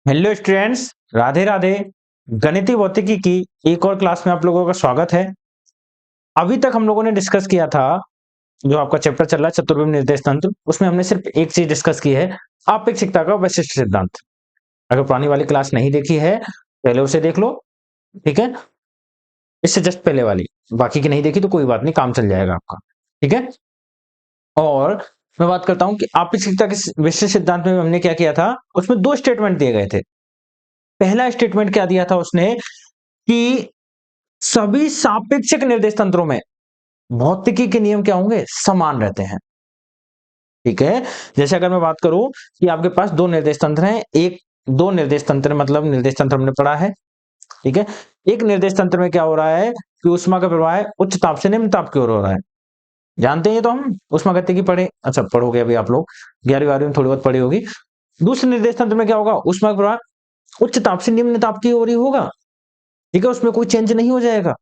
Hello students, Radhe Radhe. गणितीय भौतिकी की एक और क्लास में आप लोगों का स्वागत है। अभी तक हम लोगों ने डिस्कस किया था, जो आपका चैप्टर चल रहा है चतुर्विद निर्देश तंत्र, उसमें हमने सिर्फ एक चीज डिस्कस की है, आपेक्षिकता का वैशिष्ट सिद्धांत। अगर पुरानी वाली क्लास नहीं देखी है, पहले उसे देख लो। ठीक है, इससे जस्ट पहले वाली। बाकी की नहीं देखी तो कोई बात नहीं, काम चल जाएगा आपका। ठीक है। और मैं बात करता हूं कि आपेक्षिकता के विशिष्ट सिद्धांत में हमने क्या किया था, उसमें दो स्टेटमेंट दिए गए थे। पहला स्टेटमेंट क्या दिया था उसने कि सभी सापेक्षिक निर्देश तंत्रों में भौतिकी के नियम क्या होंगे, समान रहते हैं। ठीक है। जैसे अगर मैं बात करूं कि आपके पास दो निर्देश तंत्र हैं, एक दो निर्देश तंत्र मतलब निर्देश तंत्र हमने पढ़ा है। ठीक है। एक निर्देश तंत्र में क्या हो रहा है कि ऊष्मा का प्रवाह उच्च ताप से निम्न ताप की ओर हो रहा है। जानते हैं, तो हम ऊष्मागतिकी पढ़े, अच्छा पढ़ोगे अभी आप लोग, 11वीं 12वीं में थोड़ी बहुत पढ़ी होगी। दूसरे निर्देश तंत्र में क्या होगा, ऊष्मा का प्रवाह उच्च ताप से निम्न ताप की ओर ही होगा। ठीक है, उसमें कोई चेंज नहीं हो जाएगा।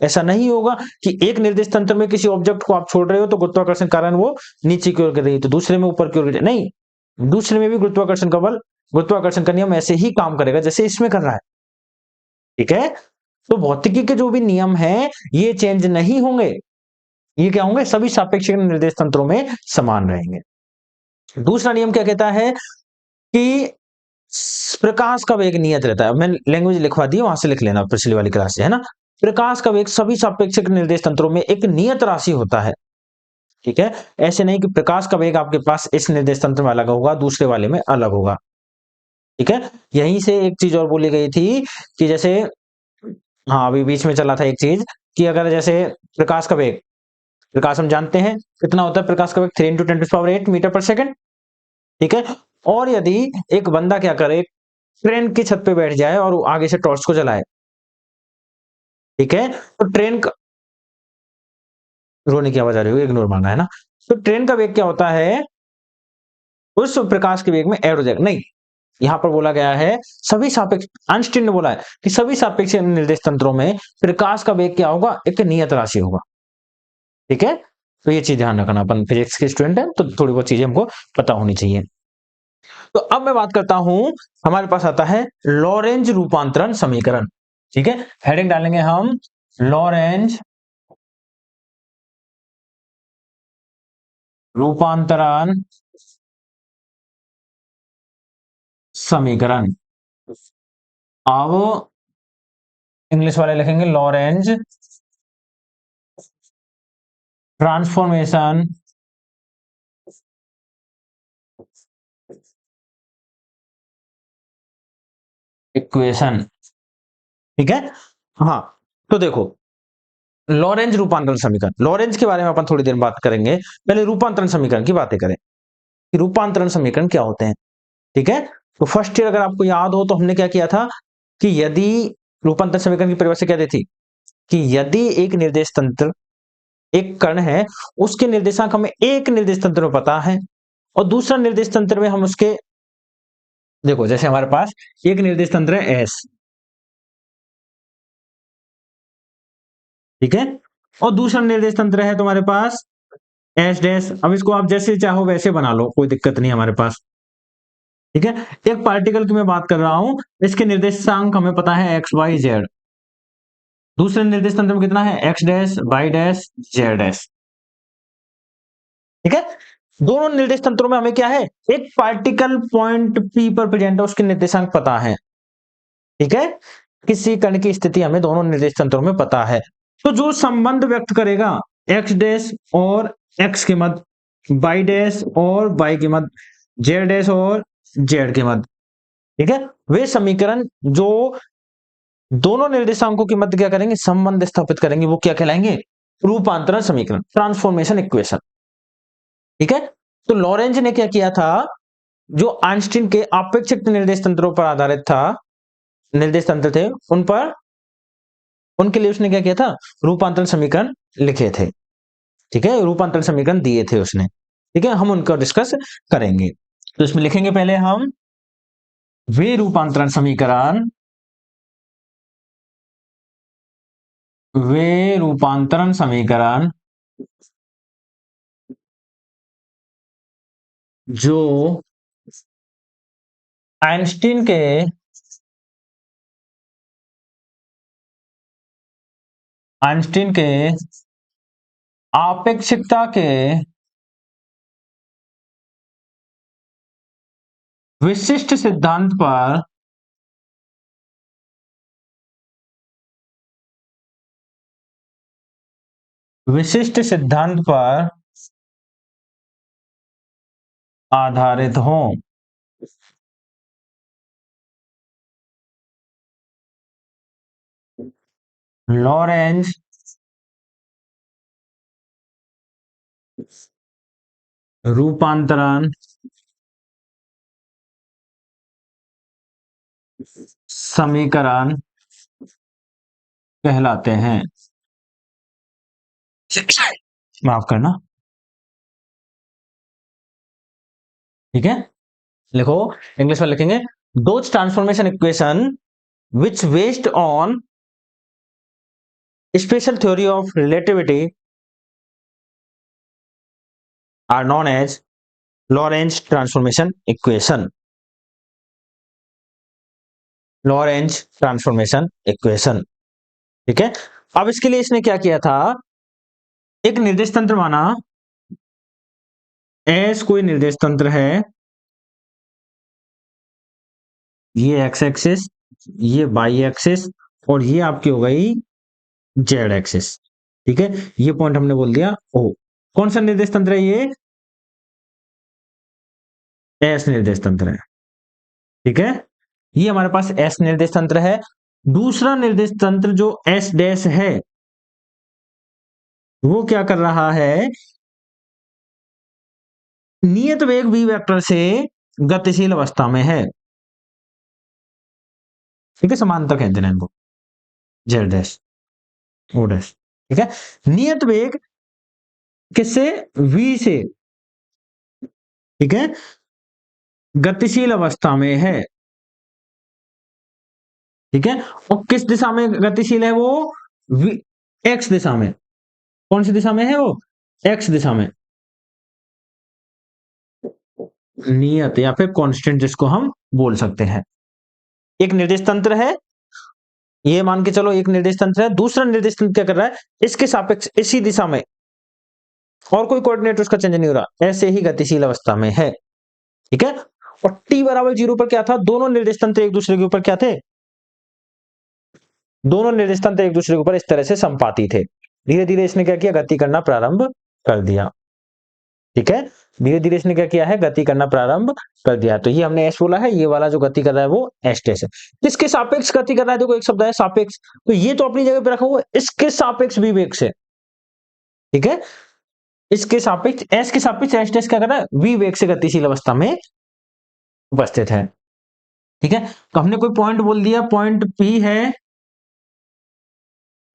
ऐसा नहीं होगा कि एक निर्देश तंत्र में किसी ऑब्जेक्ट को आप छोड़ रहे हो तो गुरुत्वाकर्षण कारण वो नीचे की ओर गिर रही है, तो दूसरे में ऊपर की ओर गिर नहीं। दूसरे में भी गुरुत्वाकर्षण का बल, गुरुत्वाकर्षण का नियम ऐसे ही काम करेगा जैसे इसमें कर रहा है। ठीक है। तो भौतिकी के जो भी नियम है ये चेंज नहीं होंगे। ये क्या होंगे, सभी सापेक्षिक निर्देश तंत्रों में समान रहेंगे। दूसरा नियम क्या कहता है कि प्रकाश का वेग नियत रहता है। मैं लैंग्वेज लिखवा दी, वहां से लिख लेना, पिछली वाली क्लास से है ना। प्रकाश का वेग सभी सापेक्षिक निर्देश तंत्रों में एक नियत राशि होता है। ठीक है। ऐसे नहीं कि प्रकाश का वेग आपके पास इस निर्देश तंत्र में अलग होगा, दूसरे वाले में अलग होगा। ठीक है। यहीं से एक चीज और बोली गई थी कि जैसे, हाँ अभी बीच में चला था एक चीज, कि अगर जैसे प्रकाश का वेग, प्रकाश हम जानते हैं कितना होता है, प्रकाश का वेग 3 × 10⁻8 मीटर पर सेकंड। ठीक है। और यदि एक बंदा क्या करे, ट्रेन की छत पे बैठ जाए और आगे से टॉर्च को जलाए। ठीक है। तो ट्रेन का, रोने की आवाज आ रही होगी, इग्नोर मारना है ना। तो ट्रेन का वेग क्या होता है, उस प्रकाश के वेग में ऐड हो जाएगा। नहीं, यहां पर बोला गया है सभी सापेक्ष, आइंस्टीन ने बोला है कि सभी सापेक्ष निर्देश तंत्रों में प्रकाश का वेग क्या होगा, एक नियत राशि होगा। ठीक है। तो ये चीज ध्यान रखना, अपन फिजिक्स के स्टूडेंट है तो थोड़ी बहुत चीजें हमको पता होनी चाहिए। तो अब मैं बात करता हूं, हमारे पास आता है लॉरेंज रूपांतरण समीकरण। ठीक है, हेडिंग डालेंगे हम, लॉरेंज रूपांतरण समीकरण। अब इंग्लिश वाले लिखेंगे लॉरेंज ट्रांसफॉर्मेशन इक्वेशन। ठीक है। हाँ, तो देखो, लॉरेंज रूपांतरण समीकरण, लॉरेंज के बारे में अपन थोड़ी देर बात करेंगे, पहले रूपांतरण समीकरण की बातें करें कि रूपांतरण समीकरण क्या होते हैं। ठीक है। तो फर्स्ट ईयर अगर आपको याद हो तो हमने क्या किया था कि यदि, रूपांतरण समीकरण की परिभाषा क्या दी थी कि यदि एक निर्देश तंत्र, एक कण है, उसके निर्देशांक हमें एक निर्देश तंत्र में पता है और दूसरा निर्देश तंत्र में हम उसके, देखो जैसे हमारे पास एक निर्देश तंत्र है एस। ठीक है। और दूसरा निर्देश तंत्र है तुम्हारे पास एस डैश। अब इसको आप जैसे चाहो वैसे बना लो, कोई दिक्कत नहीं हमारे पास। ठीक है। एक पार्टिकल की मैं बात कर रहा हूं, इसके निर्देशांक हमें पता है एक्स वाई जेड। दूसरे निर्देश तंत्र में कितना है, X dash Y dash Z dash. ठीक है। दोनों निर्देश तंत्रों में हमें क्या है, एक पार्टिकल पॉइंट पी पर प्रेजेंट है, उसके निर्देशांक पता है। ठीक है। किसी कण की स्थिति हमें दोनों निर्देश तंत्रों में पता है। तो जो संबंध व्यक्त करेगा एक्स डैश और एक्स के मध्य, वाई डैश और वाई के मध्य, जेड डैश और जेड के मध्य, ठीक है, वे समीकरण जो दोनों निर्देशांकों के मध्य क्या करेंगे, संबंध स्थापित करेंगे, वो क्या कहलाएंगे, रूपांतरण समीकरण, ट्रांसफॉर्मेशन इक्वेशन। ठीक है। तो लॉरेंज ने क्या किया था, जो आइंस्टीन के अपेक्षित निर्देश तंत्रों पर आधारित था, निर्देश तंत्र थे उन पर, उनके लिए उसने क्या किया था, रूपांतरण समीकरण लिखे थे। ठीक है, रूपांतरण समीकरण दिए थे उसने। ठीक है, हम उनको डिस्कस करेंगे। तो इसमें लिखेंगे पहले हम, वे रूपांतरण समीकरण, वे रूपांतरण समीकरण जो आइंस्टीन के आइंस्टीन के आपेक्षिकता के विशिष्ट सिद्धांत पर आधारित हों। लॉरेंज रूपांतरण समीकरण कहलाते हैं। माफ करना, ठीक है। लिखो, इंग्लिश में लिखेंगे, those transformation equation which based on special theory of relativity are known as Lorentz transformation equation. Lorentz transformation equation, ठीक है। अब इसके लिए इसने क्या किया था, एक निर्देश तंत्र माना, एस कोई निर्देश तंत्र है, ये एक्स एक्सिस, ये वाई एक्सिस, और ये आपकी हो गई जेड एक्सिस, ठीक है। ये पॉइंट हमने बोल दिया ओ। कौन सा निर्देश तंत्र है ये, एस निर्देश तंत्र है, ठीक है। ये हमारे पास एस निर्देश तंत्र है। दूसरा निर्देश तंत्र जो एस डैश है, वो क्या कर रहा है, नियत वेग v वेक्टर से गतिशील अवस्था में है, ठीक है। समांतर कहते हैं इनको, जेड डैश ओ डैश, ठीक है। नियत वेग किससे, v से, ठीक है, गतिशील अवस्था में है, ठीक है। और किस दिशा में गतिशील है वो, एक्स दिशा में। कौन सी दिशा में है वो, एक्स दिशा में। नियत या फिर कांस्टेंट जिसको हम बोल सकते हैं। एक निर्देश तंत्र है, ये मान के चलो एक निर्देश तंत्र है। दूसरा निर्देश तंत्र क्या कर रहा है, इसके सापेक्ष इसी दिशा में, और कोई कोऑर्डिनेट उसका चेंज नहीं हो रहा, ऐसे ही गतिशील अवस्था में है, ठीक है। और t बराबर 0 पर क्या था, दोनों निर्देश तंत्र एक दूसरे के ऊपर क्या थे, दोनों निर्देश तंत्र एक दूसरे के ऊपर इस तरह से संपाती थे। धीरे धीरे इसने क्या किया, गति करना प्रारंभ कर दिया, ठीक है। धीरे धीरे इसने क्या किया है, गति करना प्रारंभ कर दिया। तो ये हमने एस बोला है, ये वाला जो गति कर रहा है वो एस टेस है। किसके सापेक्ष गति कर रहा है, देखो एक शब्द है सापेक्ष, तो ये तो अपनी जगह पे रखा हुआ, इसके सापेक्ष भी वेग से, ठीक है। इसके सापेक्ष, एस के सापेक्ष एस टेस क्या कर रहा है, वी वेग से गतिशील अवस्था में उपस्थित है, ठीक है। तो हमने कोई पॉइंट बोल दिया, पॉइंट पी है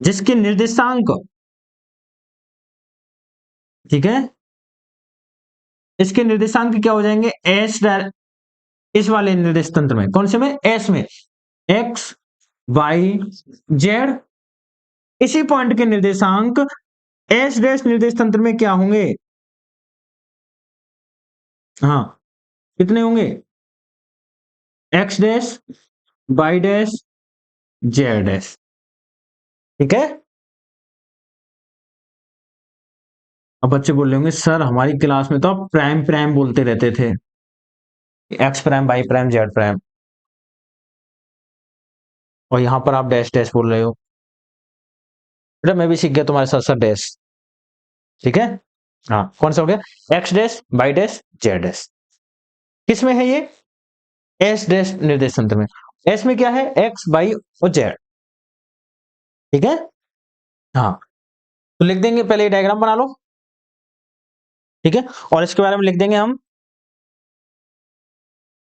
जिसके निर्देशांक, ठीक है, इसके निर्देशांक क्या हो जाएंगे, एस, इस वाले निर्देश तंत्र में, कौन से में, एस में, एक्स वाई जेड। इसी पॉइंट के निर्देशांक एस डैश निर्देश तंत्र में क्या होंगे, हाँ, कितने होंगे, X dash Y dash Z dash, ठीक है। अब बच्चे बोल रहे होंगे सर हमारी क्लास में तो आप प्राइम प्राइम बोलते रहते थे, X prime Y prime Z prime, और यहां पर आप डैश डैश बोल रहे हो। बेटा मैं भी सीख गया तुम्हारे साथ साथ डैश, ठीक है। हाँ, कौन सा हो गया, X dash Y dash Z dash, किस में है ये, एस डैश निर्देश तंत्र में। एस में क्या है, एक्स वाई और जेड, ठीक है। हाँ, तो लिख देंगे, पहले डायग्राम बना लो, ठीक है, और इसके बारे में लिख देंगे हम।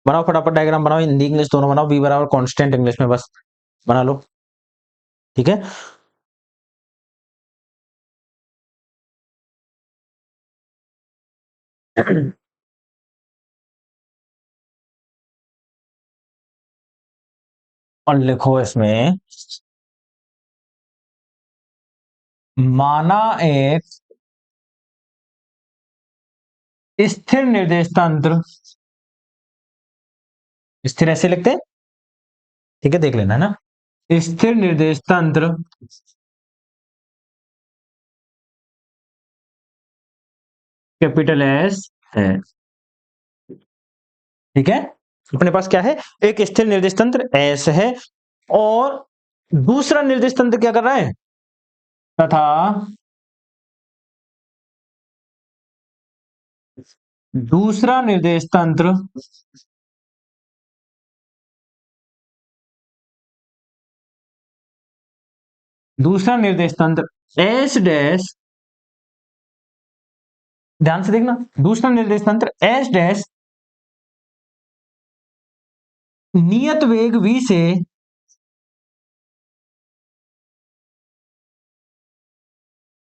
बनाओ फटाफट डायग्राम बनाओ, हिंदी इंग्लिश दोनों बनाओ, v बराबर कांस्टेंट इंग्लिश में बस बना लो, ठीक है। और लिखो इसमें, माना एक स्थिर निर्देश तंत्र स्थिर ऐसे लिखते हैं, ठीक है, देख लेना है ना। स्थिर निर्देश तंत्र कैपिटल एस है, ठीक है। अपने पास क्या है, एक स्थिर निर्देश तंत्र एस है, और दूसरा निर्देश तंत्र क्या कर रहा है, तथा दूसरा निर्देश तंत्र एस डैश, ध्यान से देखना, दूसरा निर्देश तंत्र एस डैश नियत वेग v से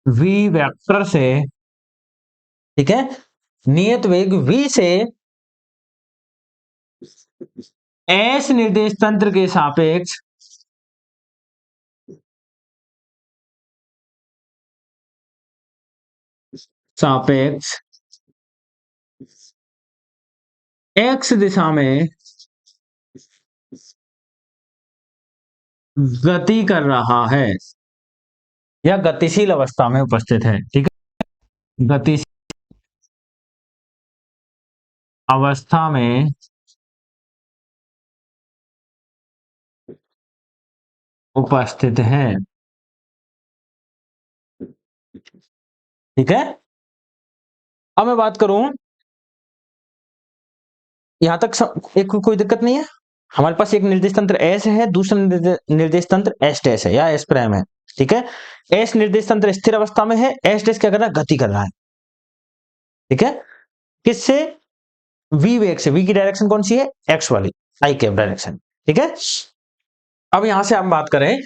v वेक्टर से, ठीक है, नियत वेग v से एस निर्देश तंत्र के सापेक्ष सापेक्ष x दिशा में गति कर रहा है या गतिशील अवस्था में उपस्थित है, ठीक है, गतिशील अवस्था में उपस्थित है, ठीक है। अब मैं बात करूं, यहां तक एक कोई दिक्कत नहीं है। हमारे पास एक निर्देश तंत्र एस है, दूसरा निर्देश तंत्र एस डैश है या एस प्राइम है, ठीक है। एस निर्देश तंत्र स्थिर अवस्था में है, एस डैश क्या कर रहा है, गति कर रहा है, ठीक है। किससे, वी वेग से, वी की डायरेक्शन कौन सी है, एक्स वाली, आई कैप डायरेक्शन, ठीक है। अब यहां से हम बात करें,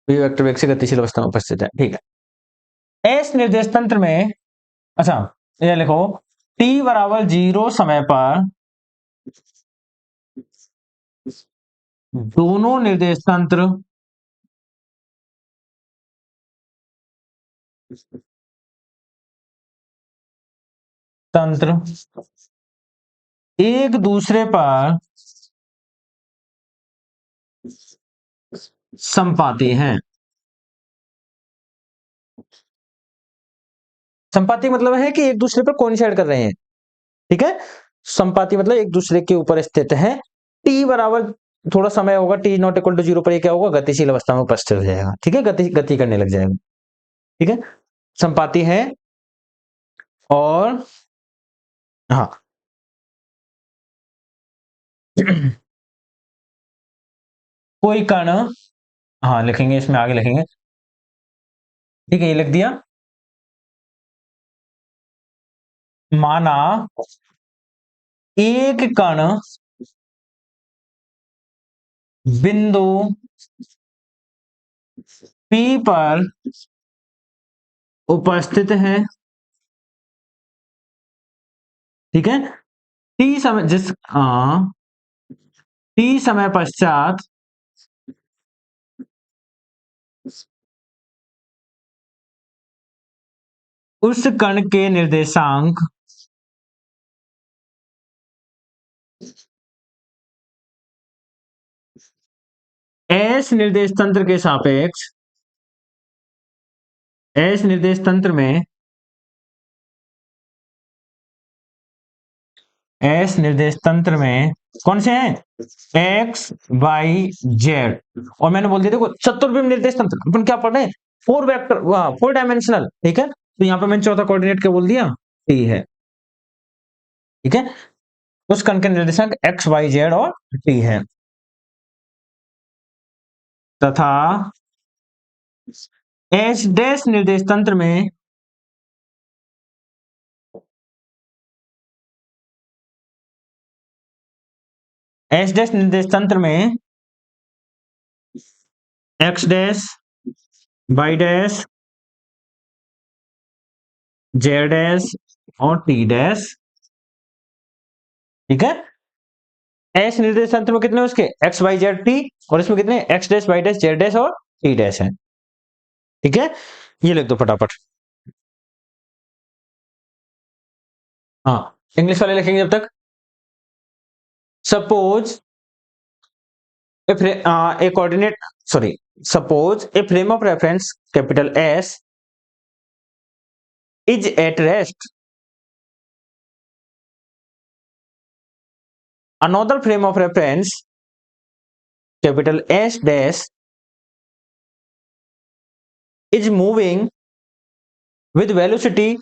वी वेक्टर वेग से गतिशील अवस्था में उपस्थित है, ठीक है। एस निर्देश तंत्र में, अच्छा ये लिखो, t बराबर 0 समय पर दोनों निर्देश तंत्र तंत्र एक दूसरे पर संपाती हैं। संपाती मतलब है कि एक दूसरे पर कोइंसाइड कर रहे हैं, ठीक है। संपाती मतलब एक दूसरे के ऊपर स्थित है। टी बराबर थोड़ा समय होगा, टी नॉट इक्वल टू 0 पर ये क्या होगा, गतिशील अवस्था में उपस्थित हो जाएगा, ठीक है, गति करने लग जाएगा, ठीक है। संपाती है, और हाँ कोई कण, हाँ लिखेंगे, इसमें आगे लिखेंगे, ठीक है, ये लिख दिया। माना एक कण बिंदु P पर उपस्थित है, ठीक है। टी समय टी समय पश्चात उस कण के निर्देशांक एस निर्देश तंत्र के सापेक्ष, एस निर्देश तंत्र में, एस निर्देश तंत्र में कौन से हैं, एक्स वाई जेड, और मैंने बोल दिया देखो चतुर्विम निर्देश तंत्र, अपन क्या पढ़ रहे हैं, फोर वेक्टर, फोर डायमेंशनल, ठीक है। तो यहां पर मैंने चौथा कोऑर्डिनेट क्या बोल दिया, टी है, ठीक है। उस कण के निर्देशांक एक्स वाई जेड और टी है, तथा एच डैश निर्देश तंत्र में एच डैश निर्देश तंत्र में X dash Y dash Z dash और टी डैश, ठीक है। एस निर्देश तंत्र में कितने उसके, एक्स वाई जेड टी, और इसमें कितने, X dash Y dash Z dash और टी डैश है, ठीक है। ये लिख दो फटाफट, हाँ इंग्लिश वाले लिखेंगे जब तक। Suppose a coordinate, sorry, suppose a frame of reference capital S is at rest. Another frame of reference capital S dash is moving with velocity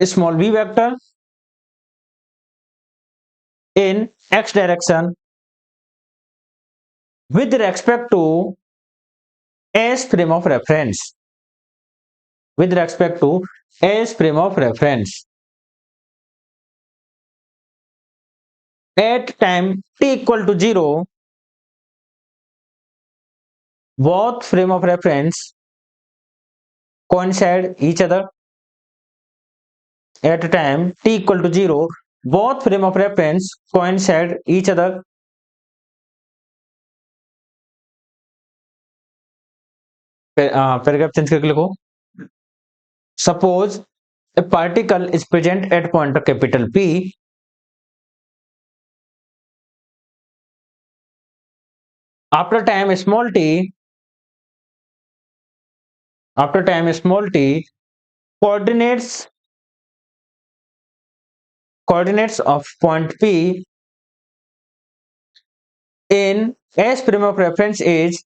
small v vector in x direction with respect to S frame of reference. With respect to S frame of reference. At time t equal to 0, both frame of reference coincide each other. At time t equal to 0, both frame of reference coincide each other. Paragraph change करके लिखो. Suppose a particle is present at point capital P after time small t, coordinates of point P in S frame of reference is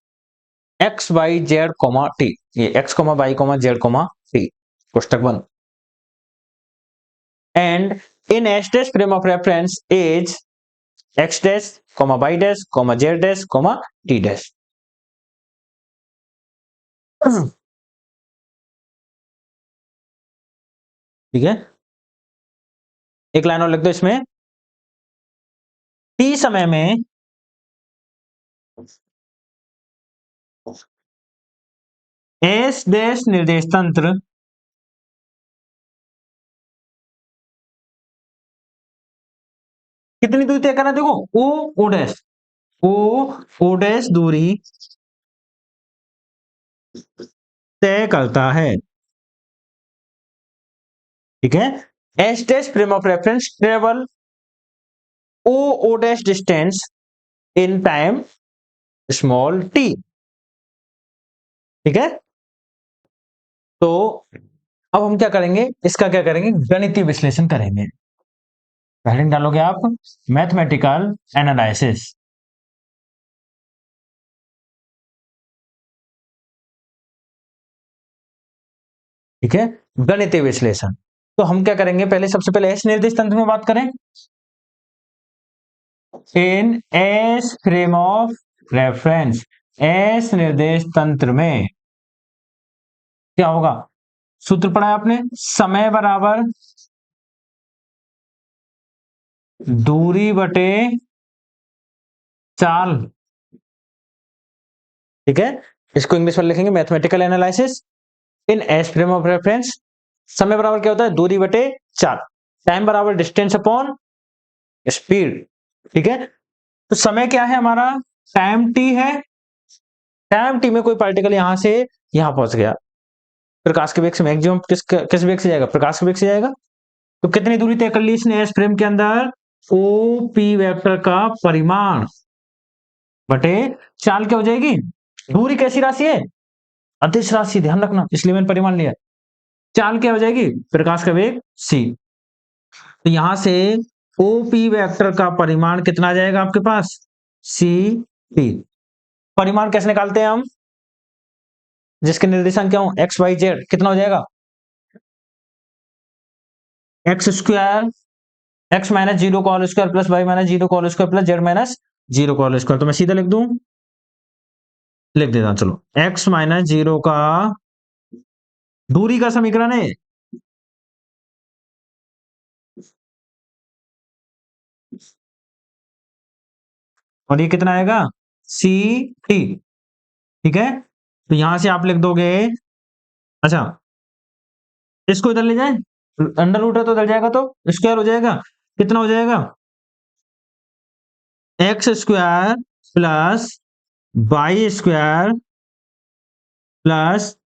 x y z comma t. ये x comma y comma z comma t कोष्टक 1 and in S dash frame of reference is x dash comma y dash comma z dash comma t dash. ठीक है, एक line और लिख दो इसमें. t समय में S डैश निर्देश तंत्र कितनी दूरी तय करना, देखो ओ डैश दूरी तय करता है. ठीक है, S dash frame of reference travel O dash distance in time small T. ठीक है, तो अब हम क्या करेंगे, इसका क्या करेंगे, गणितीय विश्लेषण करेंगे. हेडिंग डालोगे आप मैथमेटिकल एनालिसिस. ठीक है, गणितीय विश्लेषण. तो हम क्या करेंगे, पहले सबसे पहले एस निर्देश तंत्र में बात करें. In S frame of reference, S निर्देश तंत्र में क्या होगा, सूत्र पढ़ा है आपने, समय बराबर दूरी बटे चाल. ठीक है, इसको इंग्लिश में लिखेंगे mathematical analysis. In S frame of reference समय बराबर क्या होता है, दूरी बटे चाल. टाइम बराबर डिस्टेंस अपॉन स्पीड. ठीक है, तो समय क्या है हमारा, टाइम टी है. टाइम टी में कोई पार्टिकल यहां से यहां पहुंच गया, प्रकाश के वेग से मैक्सिमम किस वेग से जाएगा, प्रकाश के वेग से जाएगा. तो कितनी दूरी तय कर ली इसने एस फ्रेम के अंदर, ओ पी वेक्टर का परिमाण बटे चाल क्या हो जाएगी. दूरी कैसी राशि है, अदिश राशि, ध्यान रखना, इसलिए मैंने परिमाण लिया. चाल क्या हो जाएगी, प्रकाश का वेग c. तो यहां से ओपी वेक्टर का परिमाण कितना आ जाएगा आपके पास, सी पी. परिमाण कैसे निकालते हैं हम, जिसके निर्देशांक क्या हो, एक्स वाई जेड, कितना हो जाएगा, X square X minus zero का whole square plus Y minus zero का whole square plus Z minus zero का होल स्क्वायर. तो मैं सीधा लिख दूं, लिख देता हूं, चलो, एक्स माइनस जीरो का दूरी का समीकरण है, और ये कितना आएगा, सी टी. ठीक है, तो यहां से आप लिख दोगे, अच्छा इसको इधर ले जाए, अंडर रूट है तो इधर जाएगा तो स्क्वायर हो जाएगा. कितना हो जाएगा, X square plus Y square plus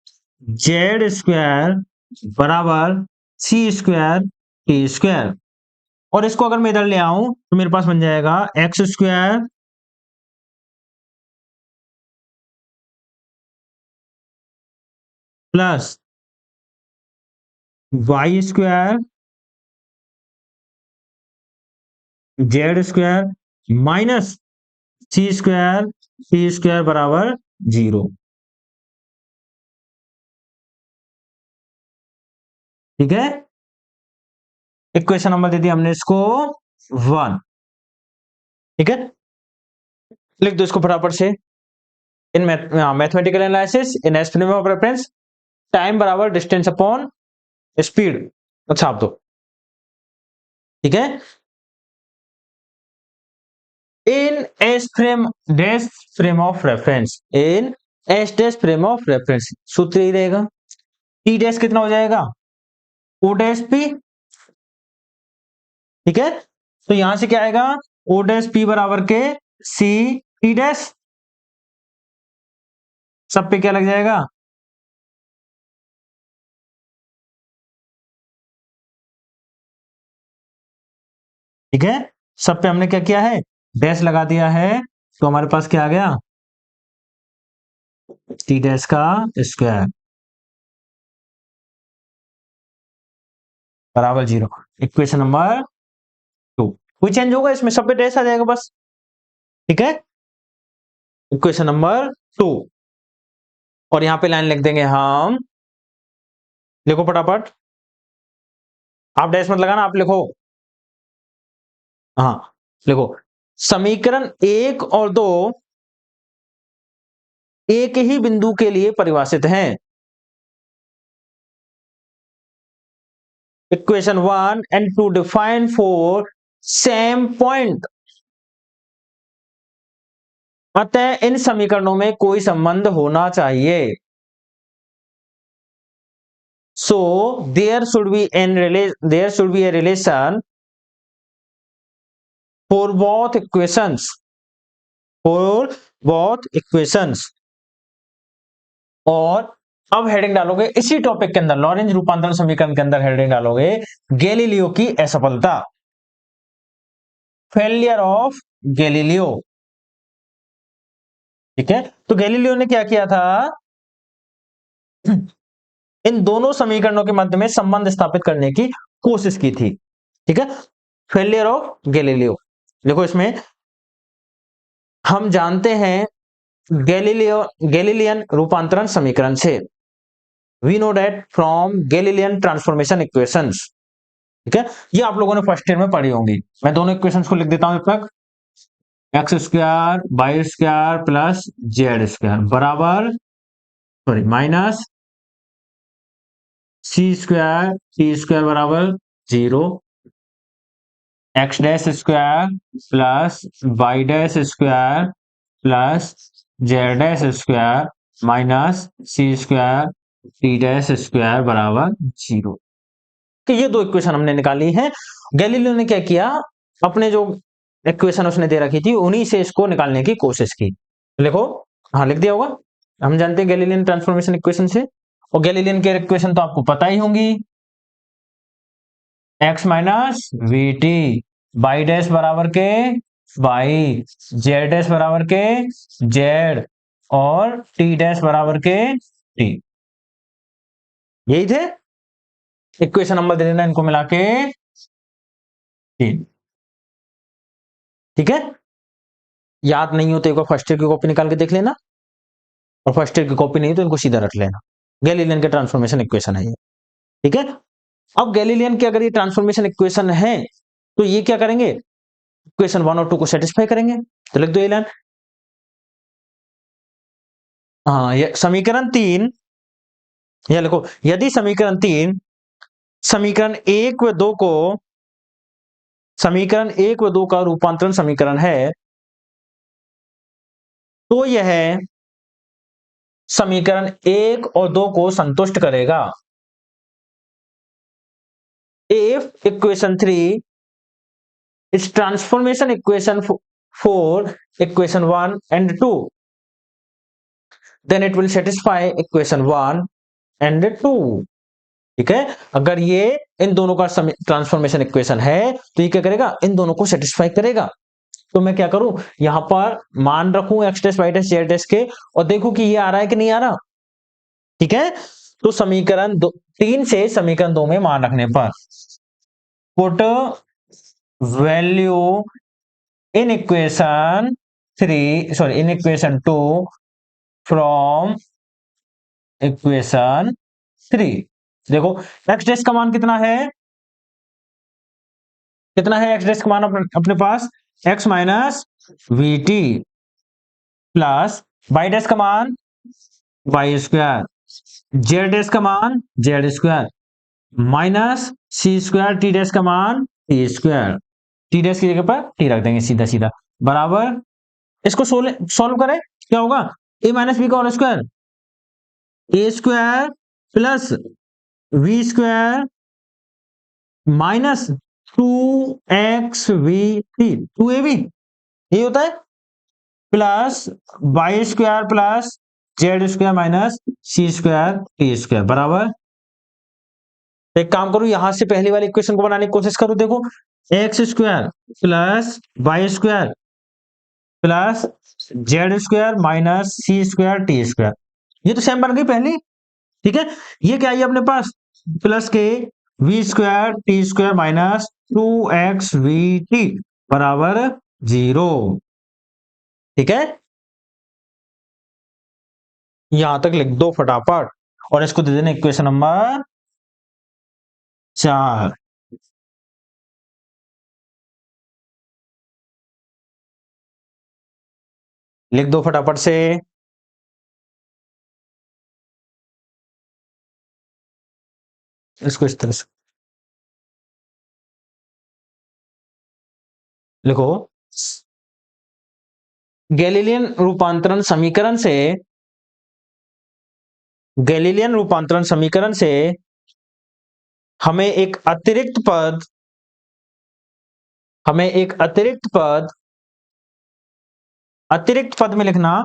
Z square बराबर सी स्क्वायर टी स्क्वायर. और इसको अगर मैं इधर ले आऊं तो मेरे पास बन जाएगा X square plus Y square Z square minus C square बराबर 0। ठीक है, इक्वेशन नंबर दे दिया हमने इसको 1। ठीक है, लिख दो इसको फटाफट से। In mathematical analysis in S frame of reference time बराबर डिस्टेंस अपॉन स्पीड छाप दो। ठीक है, in S frame dash frame of reference, in S dash frame of reference सूत्र ही रहेगा, टी डैश कितना हो जाएगा ओ डैश पी। ठीक है, तो यहां से क्या आएगा ओ डैश पी बराबर के सी टी डैश, सब पे क्या लग जाएगा ठीक है, सब पे हमने क्या किया है डैश लगा दिया है, तो हमारे पास क्या आ गया टी डैश का स्क्वायर बराबर 0। इक्वेशन नंबर 2 कोई चेंज होगा इसमें, सब पे डैश आ जाएगा बस। ठीक है, इक्वेशन नंबर 2 और यहां पे लाइन लिख देंगे हम, लिखो फटाफट, आप डैश मत लगाना, आप लिखो। हाँ लिखो, समीकरण 1 और 2 एक ही बिंदु के लिए परिभाषित हैं। Equation 1 and 2 define for same point, अतः इन समीकरणों में कोई संबंध होना चाहिए। So there should be a relation for both equations, for both equations. और अब हेडिंग डालोगे इसी टॉपिक के अंदर, लॉरेंज रूपांतरण समीकरण के अंदर हेडिंग डालोगे गैलीलियो की असफलता, फेलियर ऑफ गैलीलियो। ठीक है, तो गैलीलियो ने क्या किया था, इन दोनों समीकरणों के मध्य में संबंध स्थापित करने की कोशिश की थी। ठीक है, फेलियर ऑफ गैलीलियो, देखो इसमें हम जानते हैं गैलीलियन रूपांतरण समीकरण से, we know that from Galilean transformation equations. ठीक है, ये आप लोगों ने फर्स्ट ईयर में पढ़ी होंगी। मैं दोनों इक्वेशंस को लिख देता हूं जब तक, X square Y square plus Z square बराबर sorry minus C square T square बराबर 0, X dash square plus Y dash square plus Z dash square minus C square T dash square बराबर 0। कि ये दो इक्वेशन हमने निकाली है। Galileo ने क्या किया, अपने जो इक्वेशन उसने दे रखी थी उन्हीं से इसको निकालने की कोशिश की। लिखो, हाँ लिख दिया होगा, हम जानते हैं गैलीलियन ट्रांसफॉर्मेशन इक्वेशन से, और गैलीलियन की इक्वेशन तो आपको पता ही होंगी, x minus V T, by dash बराबर के बाई, जेड डैश बराबर के जेड, और टी डैश बराबर के टी, यही थे इक्वेशन नंबर दे देना इनको मिला के 3। ठीक है, याद नहीं हो तो एक बार फर्स्ट ईयर की कॉपी निकाल के देख लेना, और फर्स्ट ईयर की कॉपी नहीं तो इनको सीधा रख लेना, गैलीलियन के ट्रांसफॉर्मेशन इक्वेशन है ये। ठीक है, अब गैलीलियन की अगर ये ट्रांसफॉर्मेशन इक्वेशन है तो ये क्या करेंगे, इक्वेशन 1 और 2 को सेटिस्फाई करेंगे, तो लिख दो ये लाइन। हाँ, ये समीकरण 3, या लिखो यदि समीकरण 3 समीकरण 1 व 2 को, समीकरण 1 व 2 का रूपांतरण समीकरण है, तो यह समीकरण 1 और 2 को संतुष्ट करेगा। If equation 3 is transformation equation for equation 1 and 2, then it will satisfy equation 1 and 2। ठीक है, अगर ये इन दोनों का ट्रांसफॉर्मेशन इक्वेशन है तो ये क्या करेगा, इन दोनों को सेटिस्फाई करेगा। तो मैं क्या करूं, यहां पर मान रखूं X dash Y dash Z dash के, और देखो कि ये आ रहा है कि नहीं आ रहा। ठीक है, तो समीकरण 3 से समीकरण 2 में मान रखने पर put value in equation 2 from equation 3। देखो एक्स डैश का मान कितना है एक्स डैश का मान अपने पास X minus V T plus Y dash का मान वाई स्क्वायर, जेड डैश का मान Z square minus C square, T dash का मान टी स्क्वायर, टी डैश की जगह पर टी रख देंगे सीधा सीधा, बराबर इसको सोल्व करें, क्या होगा ए माइनस बी का whole square, A square plus V square minus 2xvt 2ab ये होता है, plus Y square plus Z square minus C square T square, बराबर एक काम करो यहां से पहली वाली इक्वेशन को बनाने की कोशिश करो। देखो X square plus Y square plus Z square minus C square T square, ये तो सेम बन गई पहली, ठीक है। ये क्या है अपने पास प्लस के V square T square minus 2xvt बराबर 0, ठीक है। यहां तक लिख दो फटाफट और इसको दे देना इक्वेशन नंबर 4। लिख दो फटाफट से, इसको इस तरह से लिखो, गैलीलियन रूपांतरण समीकरण से हमें एक अतिरिक्त पद में लिखना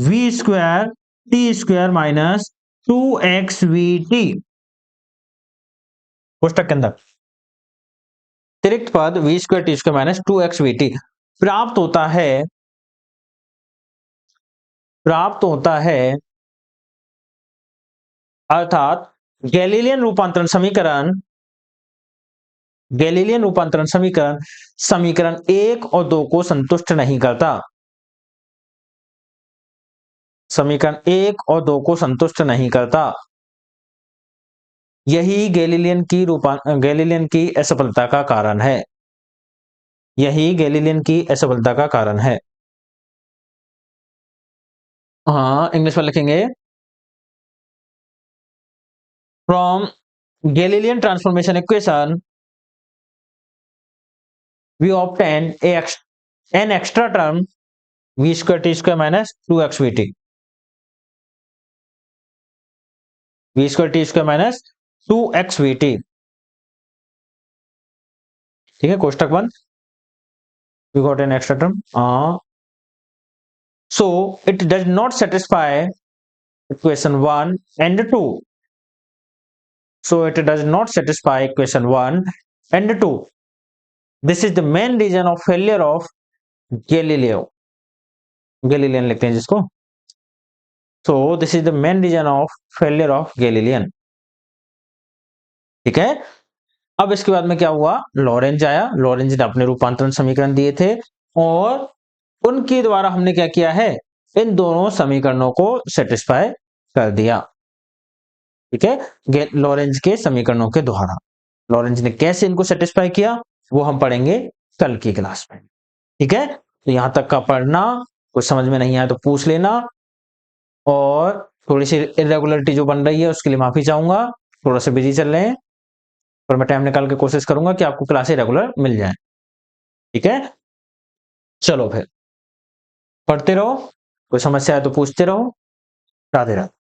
V square T square minus 2xvt कोष्टक के अंदर अतिरिक्त पद V square T square minus 2xvt प्राप्त होता है अर्थात गैलीलियन रूपांतरण समीकरण 1 और 2 को संतुष्ट नहीं करता, समीकरण 1 और 2 को संतुष्ट नहीं करता। यही गैलीलियन की असफलता का कारण है, हाँ इंग्लिश में लिखेंगे from Galilean transformation equation we obtain an extra term v square t square minus 2xvt, v square t square minus 2xvt, ठीक है। कोष्टक बंद, we got an extra term, so it does not satisfy equation 1 and 2, this is the main reason of failure of Galilean लिखते हैं जिसको, so this is the main reason of failure of Galilean, ठीक है। अब इसके बाद में क्या हुआ, लॉरेंज आया, लॉरेंज ने अपने रूपांतरण समीकरण दिए थे और उनके द्वारा हमने क्या किया है, इन दोनों समीकरणों को सेटिस्फाई कर दिया, ठीक है। लॉरेंज के समीकरणों के द्वारा लॉरेंज ने कैसे इनको सेटिस्फाई किया वो हम पढ़ेंगे कल की क्लास में, ठीक है। तो यहां तक का पढ़ना, कुछ समझ में नहीं आया तो पूछ लेना, और थोड़ी सी इरेगुलरिटी जो बन रही है उसके लिए माफी चाहूंगा, थोड़ा सा बिजी चल रहे हैं, पर मैं टाइम निकाल के कोशिश करूंगा कि आपको क्लासेस रेगुलर मिल जाए, ठीक है। चलो फिर पढ़ते रहो, कोई समस्या है तो पूछते रहो। राधे राधे।